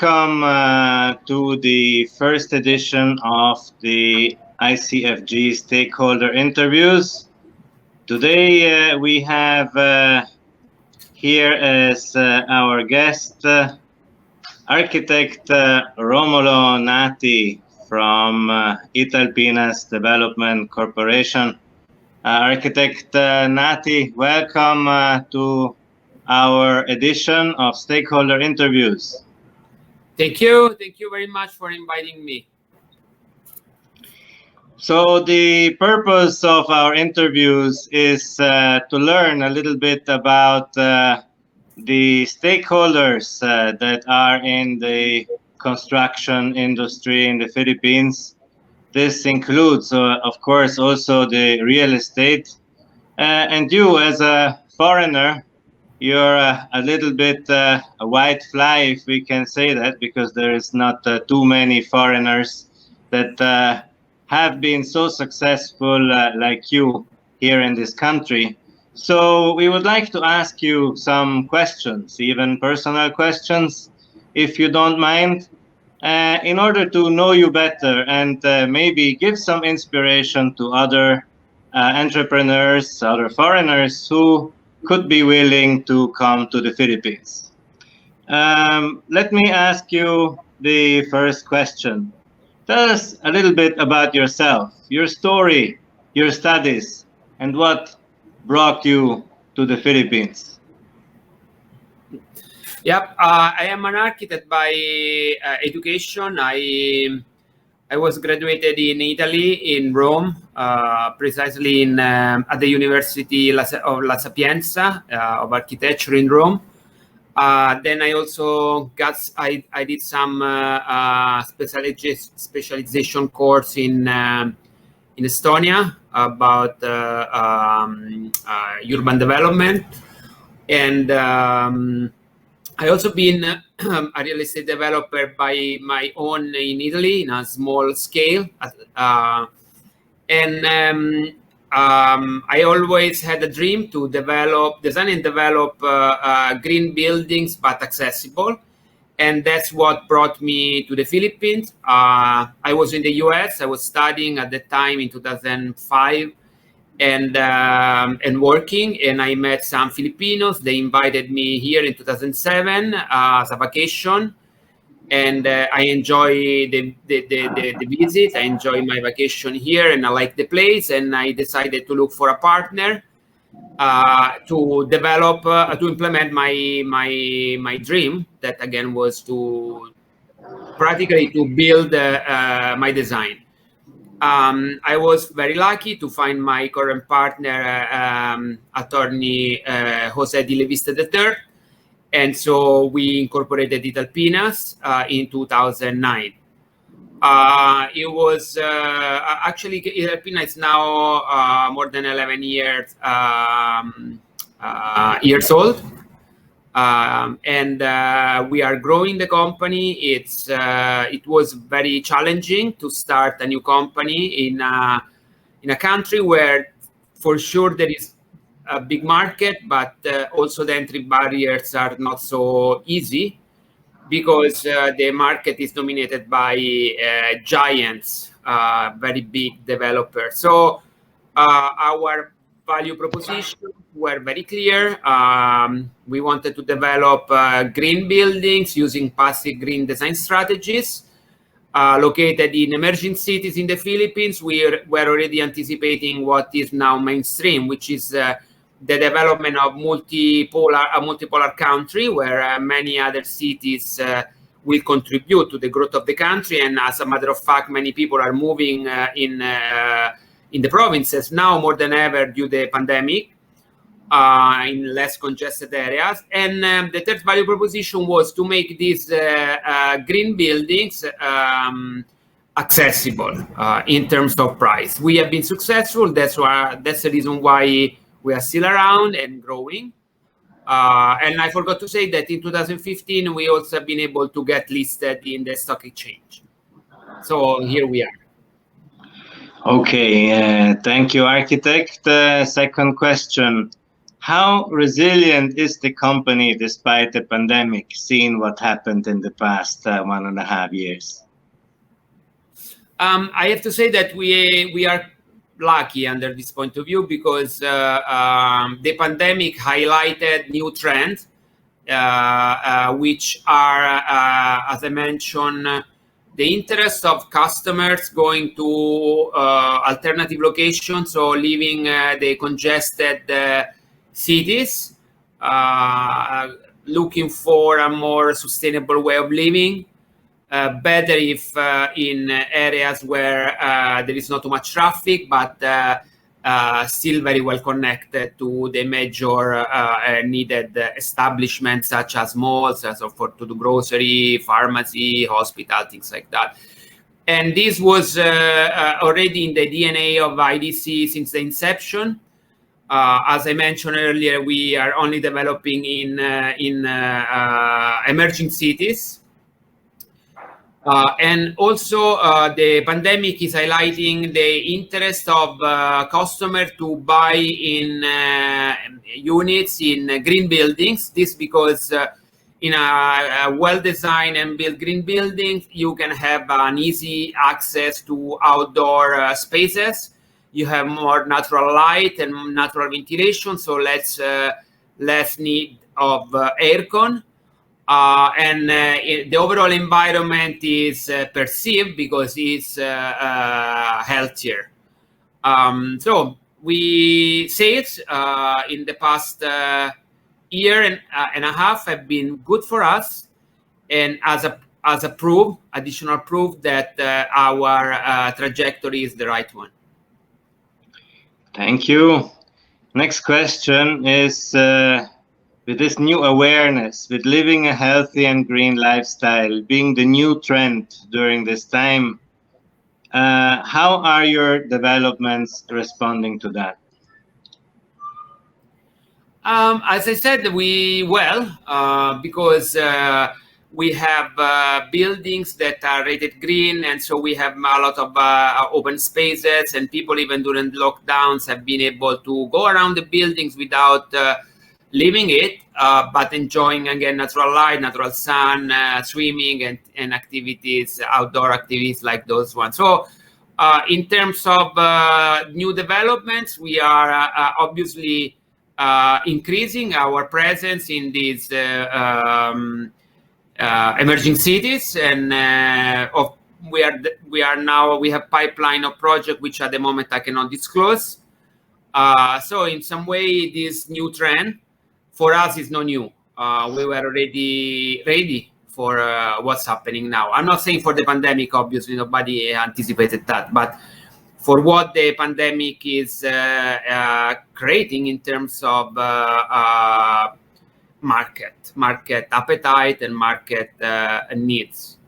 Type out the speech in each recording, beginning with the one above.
Welcome to the first edition of the ICFG Stakeholder Interviews. Today we have here as our guest Architect Romolo Nati from Italpinas Development Corporation. Architect Nati, welcome to our edition of Stakeholder Interviews. Thank you very much for inviting me. So the purpose of our interviews is to learn a little bit about the stakeholders that are in the construction industry in the Philippines. This includes, of course, also the real estate. And you, as a foreigner, you're a little bit a white fly, if we can say that, because there is not too many foreigners that have been so successful like you here in this country. So we would like to ask you some questions, even personal questions, if you don't mind, in order to know you better and maybe give some inspiration to other entrepreneurs, other foreigners who could be willing to come to the Philippines. Let me ask you the first question. Tell us a little bit about yourself, your story, your studies, and what brought you to the Philippines. Yep, I am an architect by education. I was graduated in Italy, in Rome, precisely in at the University of La Sapienza of Architecture in Rome. Then I also I did some specialization course in Estonia about urban development, and I also been a real estate developer by my own in Italy in a small scale, and I always had a dream to design and develop green buildings, but accessible. And that's what brought me to the Philippines. I was in the US. I was studying at the time in 2005 and working. And I met some Filipinos. They invited me here in 2007 as a vacation. And I enjoy the visit. I enjoy my vacation here, and I like the place. And I decided to look for a partner to develop, to implement my dream. That again was to practically to build my design. I was very lucky to find my current partner, attorney Jose Di Levista III. And so we incorporated Italpinas in 2009. It was actually Italpinas is now more than 11 years old, and we are growing the company. It was very challenging to start a new company in a country where, for sure, there is a big market, but also the entry barriers are not so easy because the market is dominated by giants, very big developers. So our value proposition were very clear. We wanted to develop green buildings using passive green design strategies. Located in emerging cities in the Philippines, we were already anticipating what is now mainstream, which is the development of a multipolar country where many other cities will contribute to the growth of the country. And as a matter of fact, many people are moving in the provinces now more than ever due to the pandemic, in less congested areas. And the third value proposition was to make these green buildings accessible in terms of price. We have been successful. That's the reason why we are still around and growing. And I forgot to say that in 2015, we also have been able to get listed in the stock exchange. So here we are. Okay, thank you, Architect. Second question. How resilient is the company despite the pandemic, seeing what happened in the past 1.5 years? I have to say that we are lucky under this point of view because the pandemic highlighted new trends, which are, as I mentioned, the interest of customers going to alternative locations, so leaving the congested cities, looking for a more sustainable way of living. Better if in areas where there is not too much traffic, but still very well connected to the major needed establishments such as malls, to do grocery, pharmacy, hospital, things like that. And this was already in the DNA of IDC since the inception. As I mentioned earlier, we are only developing in emerging cities. And also the pandemic is highlighting the interest of customers to buy in units in green buildings. This because in a well-designed and built green building, you can have an easy access to outdoor spaces. You have more natural light and natural ventilation, so less need of aircon. And the overall environment is perceived because it's healthier. So we sales in the past year and a half have been good for us, and as a proof, additional proof that our trajectory is the right one. Thank you. Next question is, with this new awareness, with living a healthy and green lifestyle being the new trend during this time, how are your developments responding to that? As I said, because we have buildings that are rated green, and so we have a lot of open spaces, and people even during lockdowns have been able to go around the buildings without living it, but enjoying again natural light, natural sun, swimming and activities, outdoor activities like those ones. So in terms of new developments, we are obviously increasing our presence in these emerging cities, and we have pipeline of projects which at the moment I cannot disclose. So in some way, this new trend for us is not new. We were already ready for what's happening now. I'm not saying for the pandemic, obviously nobody anticipated that, but for what the pandemic is creating in terms of market appetite and market needs.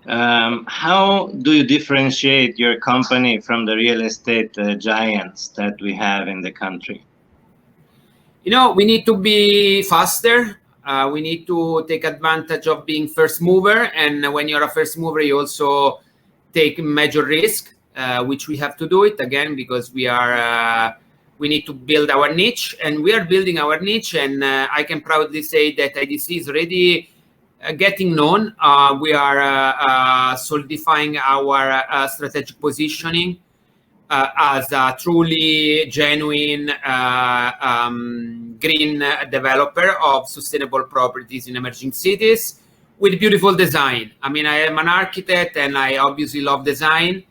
How do you differentiate your company from the real estate giants that we have in the country? We need to be faster. We need to take advantage of being first mover. And when you're a first mover, you also take major risk, which we have to do it again, because we need to build our niche, and we are building our niche. And I can proudly say that IDC is already getting known. We are solidifying our strategic positioning as a truly genuine green developer of sustainable properties in emerging cities with beautiful design. I mean, I am an architect and I obviously love design.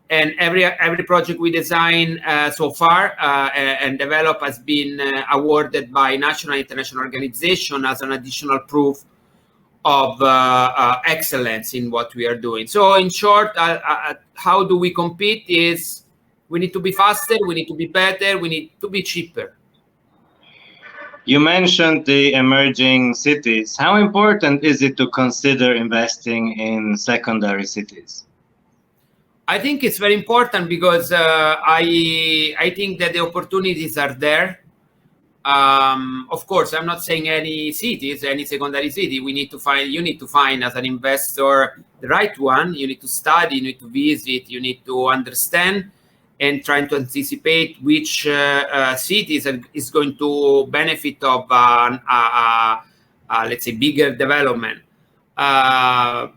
And every project we design so far and develop has been awarded by national and international organizations as an additional proof of excellence in what we are doing. So in short, how do we compete is we need to be faster, we need to be better, we need to be cheaper. You mentioned the emerging cities. How important is it to consider investing in secondary cities? I think it's very important because I think that the opportunities are there. Of course, I'm not saying any cities, any secondary city. You need to find as an investor the right one. You need to study, you need to visit, you need to understand. and trying to anticipate which cities is going to benefit of let's say bigger development. And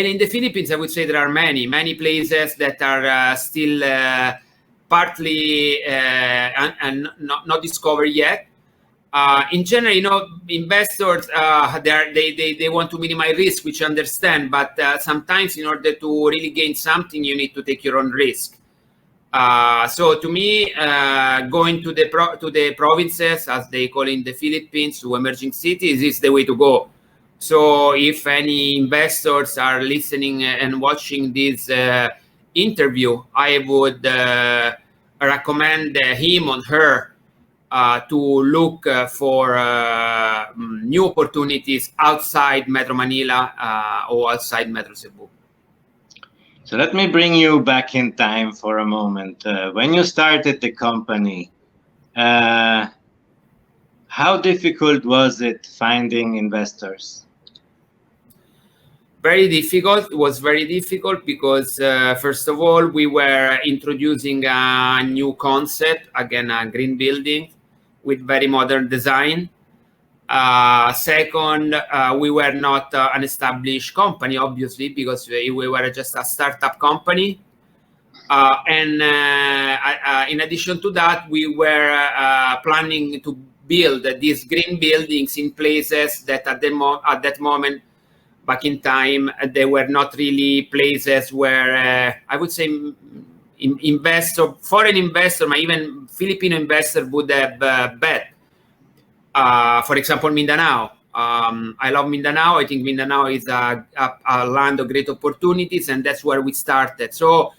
in the Philippines, I would say there are many places that are still partly and not discovered yet. In general, investors they want to minimize risk, which I understand, but sometimes in order to really gain something, you need to take your own risk. So to me, going to the provinces, as they call in the Philippines, to emerging cities, is the way to go. So if any investors are listening and watching this interview, I would recommend him or her to look for new opportunities outside Metro Manila or outside Metro Cebu. So let me bring you back in time for a moment. When you started the company, how difficult was it finding investors? Very difficult. It was very difficult because, first of all, we were introducing a new concept, again, a green building with very modern design. Second, we were not an established company, obviously, because we were just a startup company. And in addition to that, we were planning to build these green buildings in places that at that moment, back in time, they were not really places where I would say foreign investor, or even Filipino investor would have bet. For example, Mindanao. I love Mindanao. I think Mindanao is a land of great opportunities, and that's where we started. So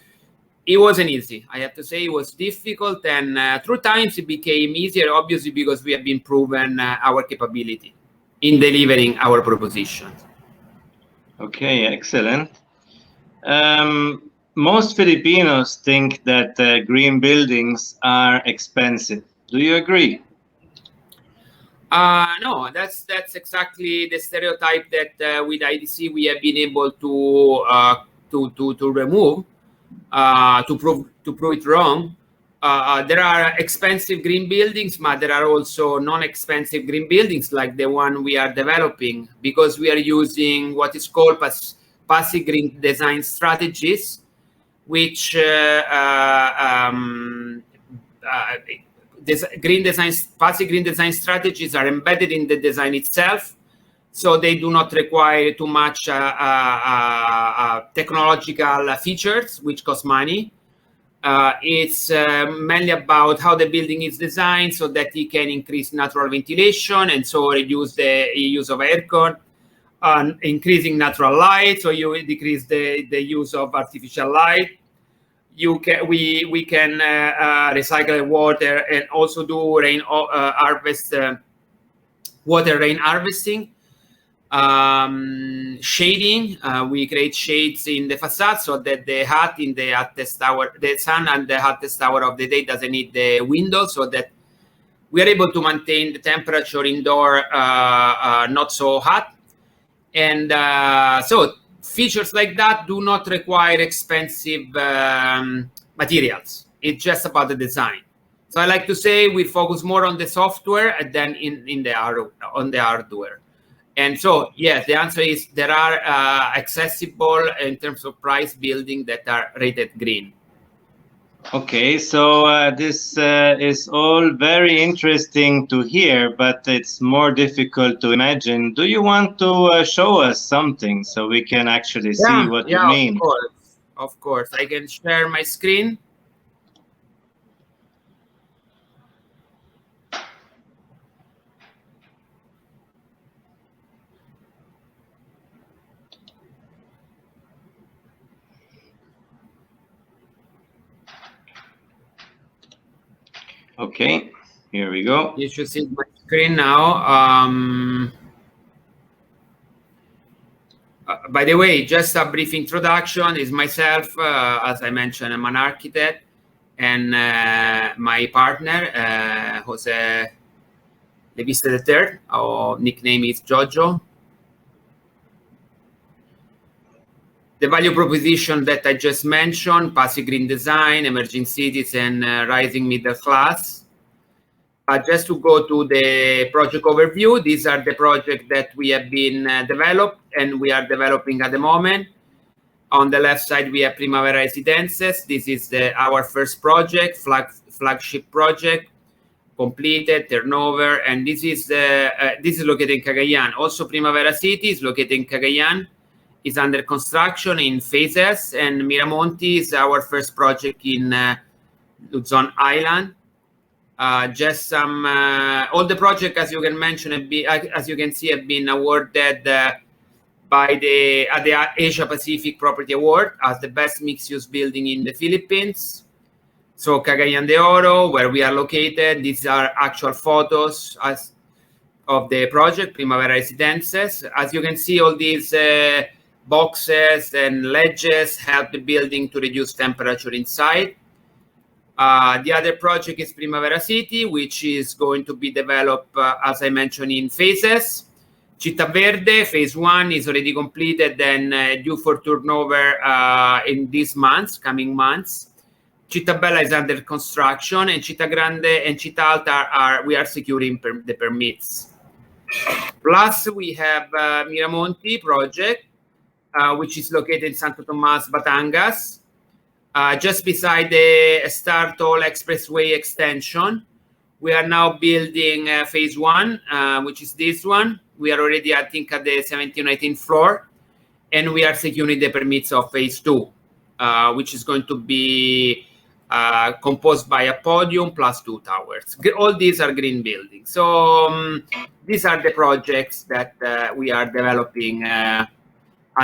it wasn't easy. I have to say it was difficult, and through times it became easier, obviously, because we have been proven our capability in delivering our propositions. Okay, excellent. Most Filipinos think that green buildings are expensive. Do you agree? No, that's exactly the stereotype that with IDC we have been able to remove, to prove it wrong. There are expensive green buildings, but there are also non-expensive green buildings like the one we are developing, because we are using what is called passive green design strategies, which passive green design strategies are embedded in the design itself, so they do not require too much technological features, which cost money. It's mainly about how the building is designed so that it can increase natural ventilation and so reduce the use of aircon, increasing natural light, so you decrease the use of artificial light. We can recycle water and also do water rain harvesting. Shading, we create shades in the facade so that the sun and the hottest hour of the day doesn't need the window, so that we are able to maintain the temperature indoor not so hot. And so features like that do not require expensive materials. It's just about the design. So I like to say we focus more on the software than on the hardware. And so, yes, the answer is there are accessible in terms of price building that are rated green. Okay, so this is all very interesting to hear, but it's more difficult to imagine. Do you want to show us something so we can actually see what you mean? Of course. I can share my screen. Okay, here we go. You should see my screen now. By the way, just a brief introduction is myself. As I mentioned, I'm an architect, and my partner, Jose Leviste III, our nickname is Jojo. The value proposition that I just mentioned, passive green design, emerging cities, and rising middle class. Just to go to the project overview, these are the projects that we have been developed and we are developing at the moment. On the left side, we have Primavera Residences. This is our first project, flagship project, completed, turnover, and this is located in Cagayan. Also, Primavera City is located in Cagayan. It's under construction in phases, and Miramonti is our first project in Luzon Island. Just some all the projects, as you can mention, as you can see, have been awarded by the Asia Pacific Property Award as the best mixed-use building in the Philippines. So Cagayan de Oro, where we are located, these are actual photos of the project, Primavera Residences. As you can see, all these boxes and ledges help the building to reduce temperature inside. The other project is Primavera City, which is going to be developed, as I mentioned, in phases. Città Verde, phase 1 is already completed and due for turnover in these months, coming months. Città Bella is under construction, and Città Grande and Città Alta we are securing the permits. Plus, we have Miramonti project, which is located in Santo Tomas, Batangas, just beside the Star Toll Expressway extension. We are now building phase 1, which is this one. We are already, I think, at the 17th or 18th floor, and we are securing the permits of phase 2, which is going to be composed by a podium plus 2 towers. All these are green buildings. So these are the projects that we are developing at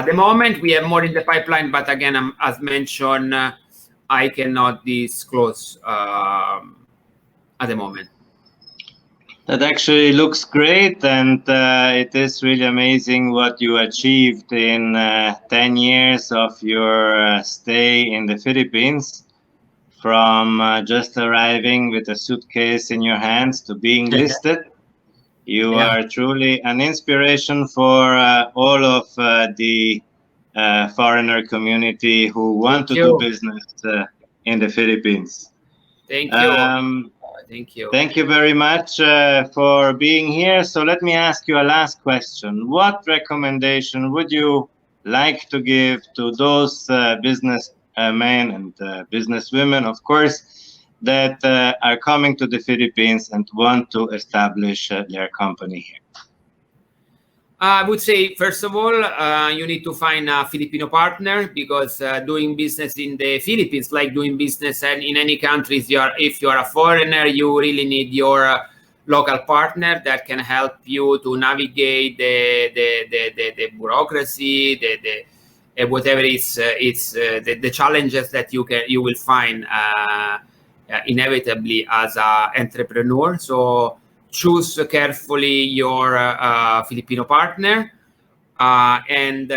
the moment. We have more in the pipeline, but again, as mentioned, I cannot disclose at the moment. That actually looks great, and it is really amazing what you achieved in 10 years of your stay in the Philippines, from just arriving with a suitcase in your hands to being listed. You are truly an inspiration for all of the foreigner community who want to do business in the Philippines. Thank you. Thank you. Thank you very much for being here. So let me ask you a last question. What recommendation would you like to give to those businessmen and businesswomen, of course, that are coming to the Philippines and want to establish their company here? I would say, first of all, you need to find a Filipino partner, because doing business in the Philippines, like doing business in any country, if you are a foreigner, you really need your local partner that can help you to navigate the bureaucracy, whatever it's the challenges that you will find inevitably as an entrepreneur. So choose carefully your Filipino partner, and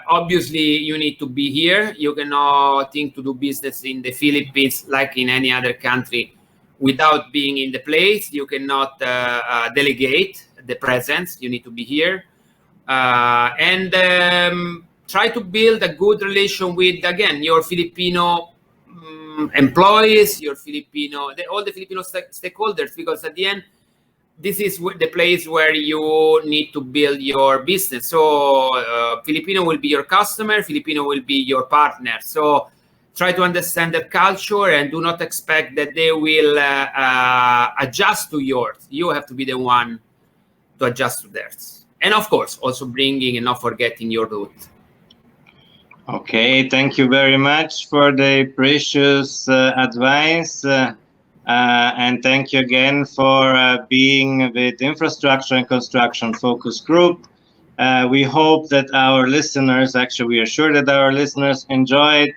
obviously you need to be here. You cannot think to do business in the Philippines like in any other country without being in the place. You cannot delegate the presence. You need to be here, and try to build a good relation with, again, your Filipino employees, your all the Filipino stakeholders, because at the end, this is the place where you need to build your business. So Filipino will be your customer, Filipino will be your partner. So try to understand their culture and do not expect that they will adjust to yours. You have to be the one to adjust to theirs. And of course, also bringing and not forgetting your root. Okay, thank you very much for the precious advice. And thank you again for being with Infrastructure and Construction Focus Group. We hope that our listeners, actually we are sure that our listeners enjoyed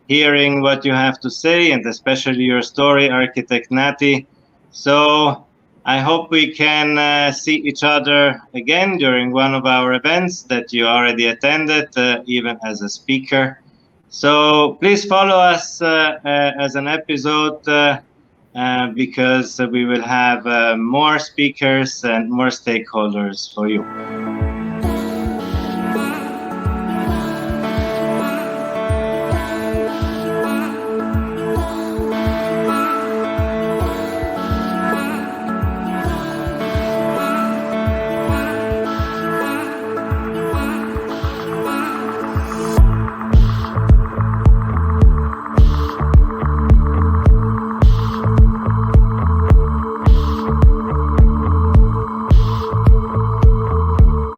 hearing what you have to say, and especially your story, Architect Nati. So I hope we can see each other again during one of our events that you already attended, even as a speaker. So please follow us as an episode, because we will have more speakers and more stakeholders for you.